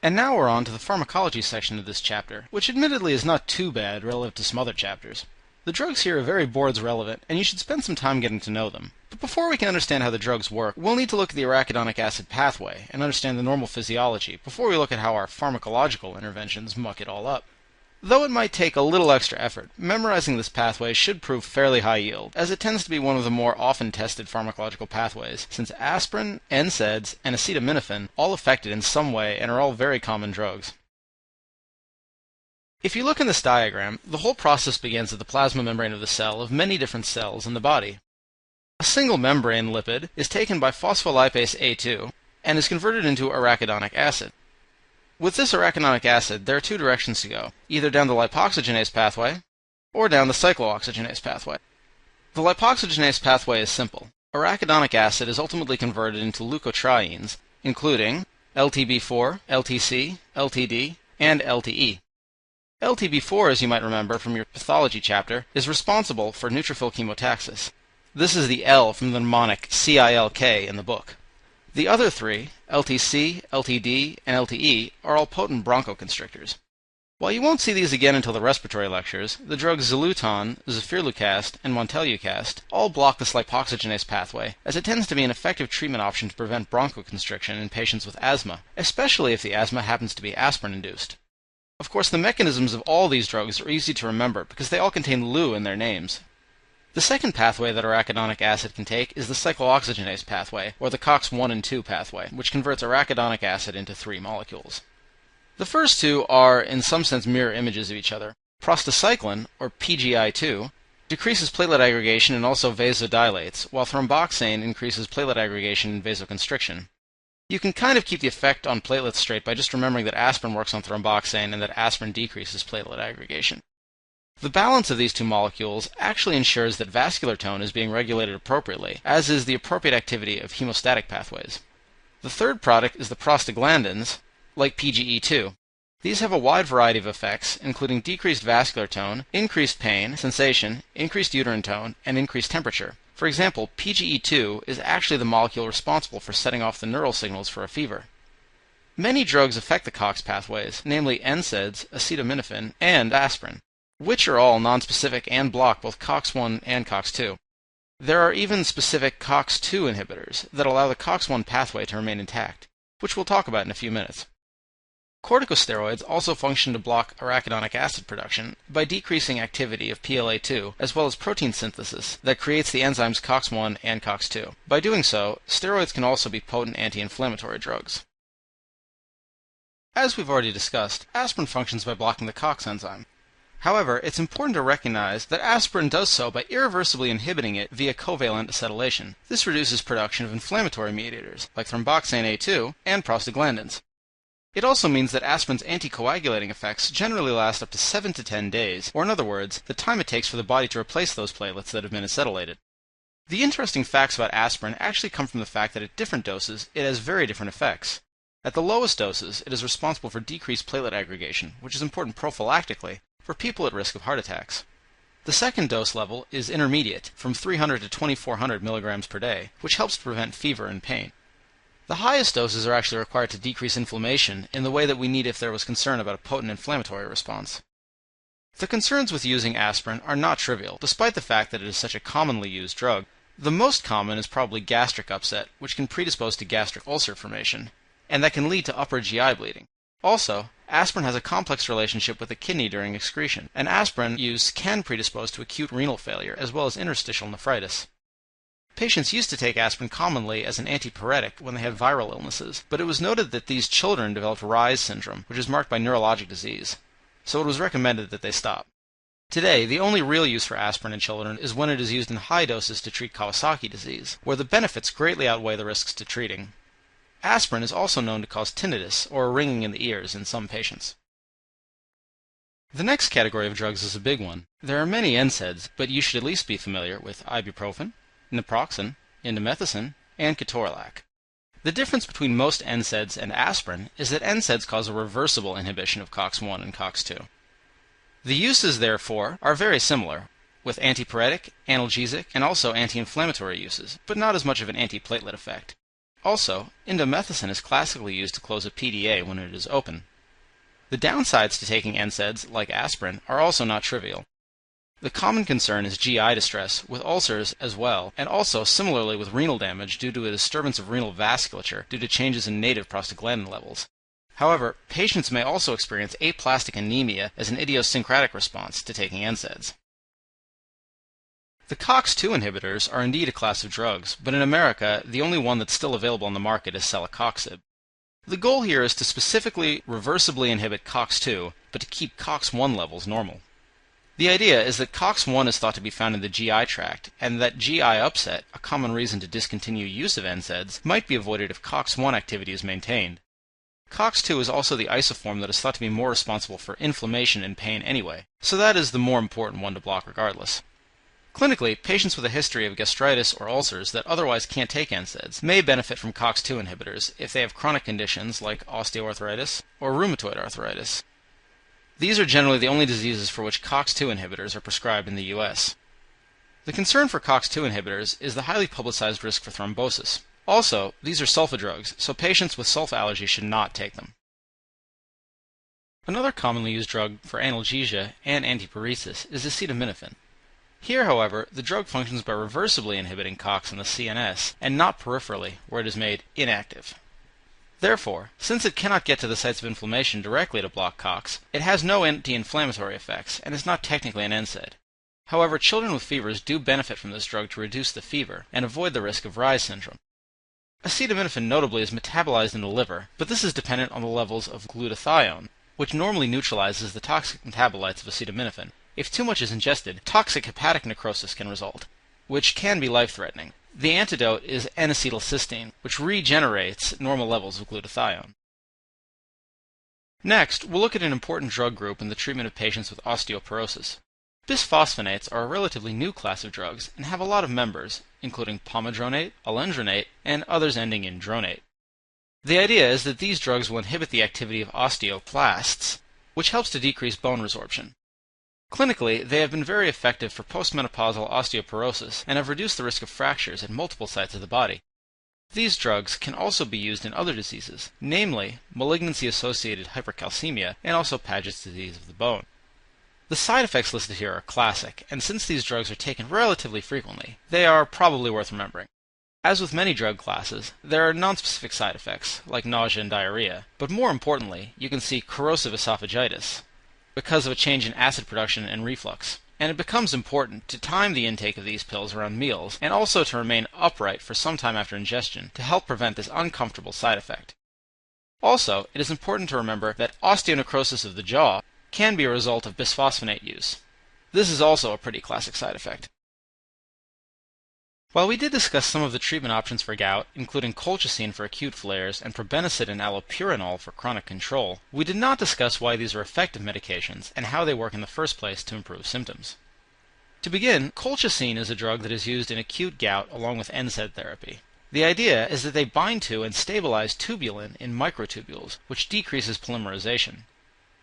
And now we're on to the pharmacology section of this chapter, which admittedly is not too bad relative to some other chapters. The drugs here are very boards relevant, and you should spend some time getting to know them. But before we can understand how the drugs work, we'll need to look at the arachidonic acid pathway and understand the normal physiology before we look at how our pharmacological interventions muck it all up. Though it might take a little extra effort, memorizing this pathway should prove fairly high yield, as it tends to be one of the more often tested pharmacological pathways, since aspirin, NSAIDs, and acetaminophen all affect it in some way and are all very common drugs. If you look in this diagram, the whole process begins at the plasma membrane of the cell of many different cells in the body. A single membrane lipid is taken by phospholipase A2 and is converted into arachidonic acid. With this arachidonic acid, there are two directions to go, either down the lipoxygenase pathway or down the cyclooxygenase pathway. The lipoxygenase pathway is simple. Arachidonic acid is ultimately converted into leukotrienes, including LTB4, LTC, LTD, and LTE. LTB4, as you might remember from your pathology chapter, is responsible for neutrophil chemotaxis. This is the L from the mnemonic CILK in the book. The other three, LTC, LTD, and LTE, are all potent bronchoconstrictors. While you won't see these again until the respiratory lectures, the drugs Xoluton, Zafirlukast, and Montelukast all block this lipoxygenase pathway, as it tends to be an effective treatment option to prevent bronchoconstriction in patients with asthma, especially if the asthma happens to be aspirin-induced. Of course, the mechanisms of all these drugs are easy to remember because they all contain Lu in their names. The second pathway that arachidonic acid can take is the cyclooxygenase pathway, or the COX-1 and 2 pathway, which converts arachidonic acid into 3 molecules. The first two are, in some sense, mirror images of each other. Prostacyclin, or PGI2, decreases platelet aggregation and also vasodilates, while thromboxane increases platelet aggregation and vasoconstriction. You can kind of keep the effect on platelets straight by just remembering that aspirin works on thromboxane and that aspirin decreases platelet aggregation. The balance of these two molecules actually ensures that vascular tone is being regulated appropriately, as is the appropriate activity of hemostatic pathways. The third product is the prostaglandins, like PGE2. These have a wide variety of effects, including decreased vascular tone, increased pain, sensation, increased uterine tone, and increased temperature. For example, PGE2 is actually the molecule responsible for setting off the neural signals for a fever. Many drugs affect the COX pathways, namely NSAIDs, acetaminophen, and aspirin, which are all nonspecific and block both COX-1 and COX-2. There are even specific COX-2 inhibitors that allow the COX-1 pathway to remain intact, which we'll talk about in a few minutes. Corticosteroids also function to block arachidonic acid production by decreasing activity of PLA2 as well as protein synthesis that creates the enzymes COX-1 and COX-2. By doing so, steroids can also be potent anti-inflammatory drugs. As we've already discussed, aspirin functions by blocking the COX enzyme. However, it's important to recognize that aspirin does so by irreversibly inhibiting it via covalent acetylation. This reduces production of inflammatory mediators, like thromboxane A2 and prostaglandins. It also means that aspirin's anticoagulating effects generally last up to 7 to 10 days, or in other words, the time it takes for the body to replace those platelets that have been acetylated. The interesting facts about aspirin actually come from the fact that at different doses, it has very different effects. At the lowest doses, it is responsible for decreased platelet aggregation, which is important prophylactically for people at risk of heart attacks. The second dose level is intermediate, from 300 to 2400 milligrams per day, which helps to prevent fever and pain. The highest doses are actually required to decrease inflammation in the way that we need if there was concern about a potent inflammatory response. The concerns with using aspirin are not trivial, despite the fact that it is such a commonly used drug. The most common is probably gastric upset, which can predispose to gastric ulcer formation, and that can lead to upper GI bleeding. Also, aspirin has a complex relationship with the kidney during excretion, and aspirin use can predispose to acute renal failure as well as interstitial nephritis. Patients used to take aspirin commonly as an antipyretic when they had viral illnesses, but it was noted that these children developed Reye's syndrome, which is marked by neurologic disease, so it was recommended that they stop. Today, the only real use for aspirin in children is when it is used in high doses to treat Kawasaki disease, where the benefits greatly outweigh the risks to treating. Aspirin is also known to cause tinnitus, or a ringing in the ears, in some patients. The next category of drugs is a big one. There are many NSAIDs, but you should at least be familiar with ibuprofen, naproxen, indomethacin, and ketorolac. The difference between most NSAIDs and aspirin is that NSAIDs cause a reversible inhibition of COX-1 and COX-2. The uses, therefore, are very similar, with antipyretic, analgesic, and also anti-inflammatory uses, but not as much of an antiplatelet effect. Also, indomethacin is classically used to close a PDA when it is open. The downsides to taking NSAIDs, like aspirin, are also not trivial. The common concern is GI distress, with ulcers as well, and also similarly with renal damage due to a disturbance of renal vasculature due to changes in native prostaglandin levels. However, patients may also experience aplastic anemia as an idiosyncratic response to taking NSAIDs. The COX-2 inhibitors are indeed a class of drugs, but in America, the only one that's still available on the market is celecoxib. The goal here is to specifically reversibly inhibit COX-2, but to keep COX-1 levels normal. The idea is that COX-1 is thought to be found in the GI tract, and that GI upset, a common reason to discontinue use of NSAIDs, might be avoided if COX-1 activity is maintained. COX-2 is also the isoform that is thought to be more responsible for inflammation and pain anyway, so that is the more important one to block regardless. Clinically, patients with a history of gastritis or ulcers that otherwise can't take NSAIDs may benefit from COX-2 inhibitors if they have chronic conditions like osteoarthritis or rheumatoid arthritis. These are generally the only diseases for which COX-2 inhibitors are prescribed in the US. The concern for COX-2 inhibitors is the highly publicized risk for thrombosis. Also, these are sulfa drugs, so patients with sulfa allergy should not take them. Another commonly used drug for analgesia and antiparesis is acetaminophen. Here, however, the drug functions by reversibly inhibiting COX in the CNS, and not peripherally, where it is made inactive. Therefore, since it cannot get to the sites of inflammation directly to block COX, it has no anti-inflammatory effects, and is not technically an NSAID. However, children with fevers do benefit from this drug to reduce the fever, and avoid the risk of Reye's syndrome. Acetaminophen notably is metabolized in the liver, but this is dependent on the levels of glutathione, which normally neutralizes the toxic metabolites of acetaminophen. If too much is ingested, toxic hepatic necrosis can result, which can be life-threatening. The antidote is N-acetylcysteine, which regenerates normal levels of glutathione. Next, we'll look at an important drug group in the treatment of patients with osteoporosis. Bisphosphonates are a relatively new class of drugs and have a lot of members, including pomedronate, alendronate, and others ending in dronate. The idea is that these drugs will inhibit the activity of osteoclasts, which helps to decrease bone resorption. Clinically, they have been very effective for postmenopausal osteoporosis and have reduced the risk of fractures at multiple sites of the body. These drugs can also be used in other diseases, namely malignancy-associated hypercalcemia and also Paget's disease of the bone. The side effects listed here are classic, and since these drugs are taken relatively frequently, they are probably worth remembering. As with many drug classes, there are nonspecific side effects, like nausea and diarrhea, but more importantly, you can see corrosive esophagitis, because of a change in acid production and reflux. And it becomes important to time the intake of these pills around meals, and also to remain upright for some time after ingestion to help prevent this uncomfortable side effect. Also, it is important to remember that osteonecrosis of the jaw can be a result of bisphosphonate use. This is also a pretty classic side effect. While we did discuss some of the treatment options for gout, including colchicine for acute flares and probenecid and allopurinol for chronic control, we did not discuss why these are effective medications and how they work in the first place to improve symptoms. To begin, colchicine is a drug that is used in acute gout along with NSAID therapy. The idea is that they bind to and stabilize tubulin in microtubules, which decreases polymerization.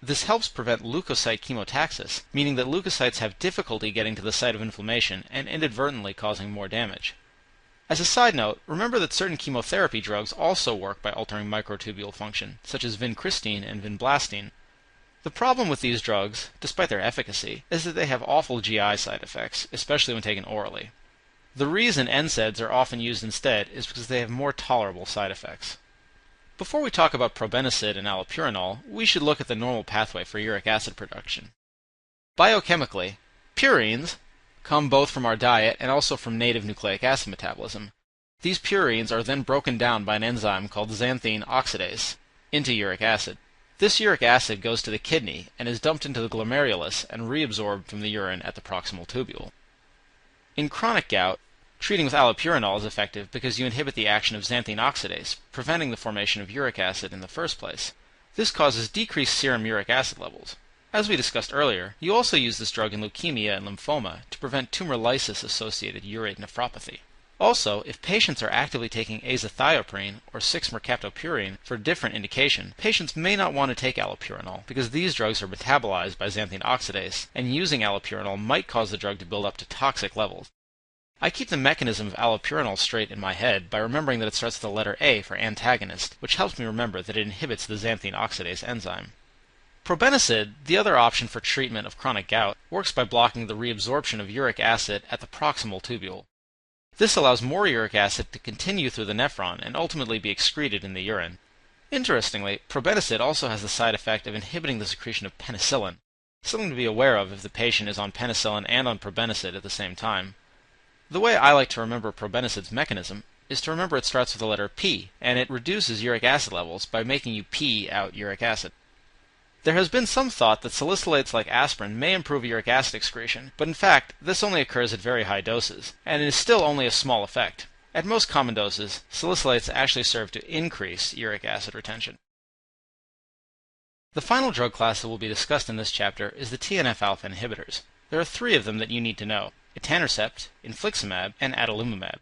This helps prevent leukocyte chemotaxis, meaning that leukocytes have difficulty getting to the site of inflammation and inadvertently causing more damage. As a side note, remember that certain chemotherapy drugs also work by altering microtubule function, such as vincristine and vinblastine. The problem with these drugs, despite their efficacy, is that they have awful GI side effects, especially when taken orally. The reason NSAIDs are often used instead is because they have more tolerable side effects. Before we talk about probenecid and allopurinol, we should look at the normal pathway for uric acid production. Biochemically, purines come both from our diet and also from native nucleic acid metabolism. These purines are then broken down by an enzyme called xanthine oxidase into uric acid. This uric acid goes to the kidney and is dumped into the glomerulus and reabsorbed from the urine at the proximal tubule. In chronic gout, treating with allopurinol is effective because you inhibit the action of xanthine oxidase, preventing the formation of uric acid in the first place. This causes decreased serum uric acid levels. As we discussed earlier, you also use this drug in leukemia and lymphoma to prevent tumor lysis-associated urate nephropathy. Also, if patients are actively taking azathioprine or 6-mercaptopurine for a different indication, patients may not want to take allopurinol because these drugs are metabolized by xanthine oxidase, and using allopurinol might cause the drug to build up to toxic levels. I keep the mechanism of allopurinol straight in my head by remembering that it starts with the letter A for antagonist, which helps me remember that it inhibits the xanthine oxidase enzyme. Probenecid, the other option for treatment of chronic gout, works by blocking the reabsorption of uric acid at the proximal tubule. This allows more uric acid to continue through the nephron and ultimately be excreted in the urine. Interestingly, probenecid also has the side effect of inhibiting the secretion of penicillin, something to be aware of if the patient is on penicillin and on probenecid at the same time. The way I like to remember probenecid's mechanism is to remember it starts with the letter P, and it reduces uric acid levels by making you pee out uric acid. There has been some thought that salicylates like aspirin may improve uric acid excretion, but in fact, this only occurs at very high doses, and it is still only a small effect. At most common doses, salicylates actually serve to increase uric acid retention. The final drug class that will be discussed in this chapter is the TNF-alpha inhibitors. There are 3 of them that you need to know: etanercept, infliximab, and adalimumab.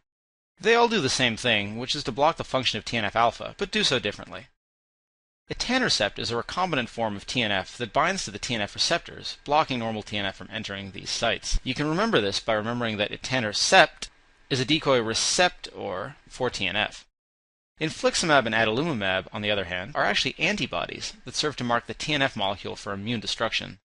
They all do the same thing, which is to block the function of TNF-alpha, but do so differently. Etanercept is a recombinant form of TNF that binds to the TNF receptors, blocking normal TNF from entering these sites. You can remember this by remembering that etanercept is a decoy receptor for TNF. Infliximab and adalimumab, on the other hand, are actually antibodies that serve to mark the TNF molecule for immune destruction.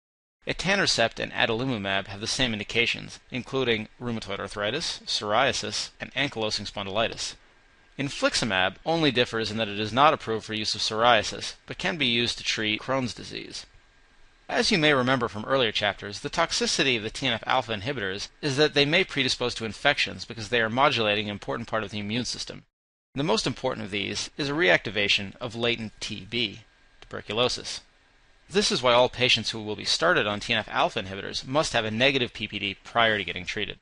Etanercept and adalimumab have the same indications, including rheumatoid arthritis, psoriasis, and ankylosing spondylitis. Infliximab only differs in that it is not approved for use of psoriasis, but can be used to treat Crohn's disease. As you may remember from earlier chapters, the toxicity of the TNF-alpha inhibitors is that they may predispose to infections because they are modulating an important part of the immune system. The most important of these is a reactivation of latent TB, tuberculosis. This is why all patients who will be started on TNF-alpha inhibitors must have a negative PPD prior to getting treated.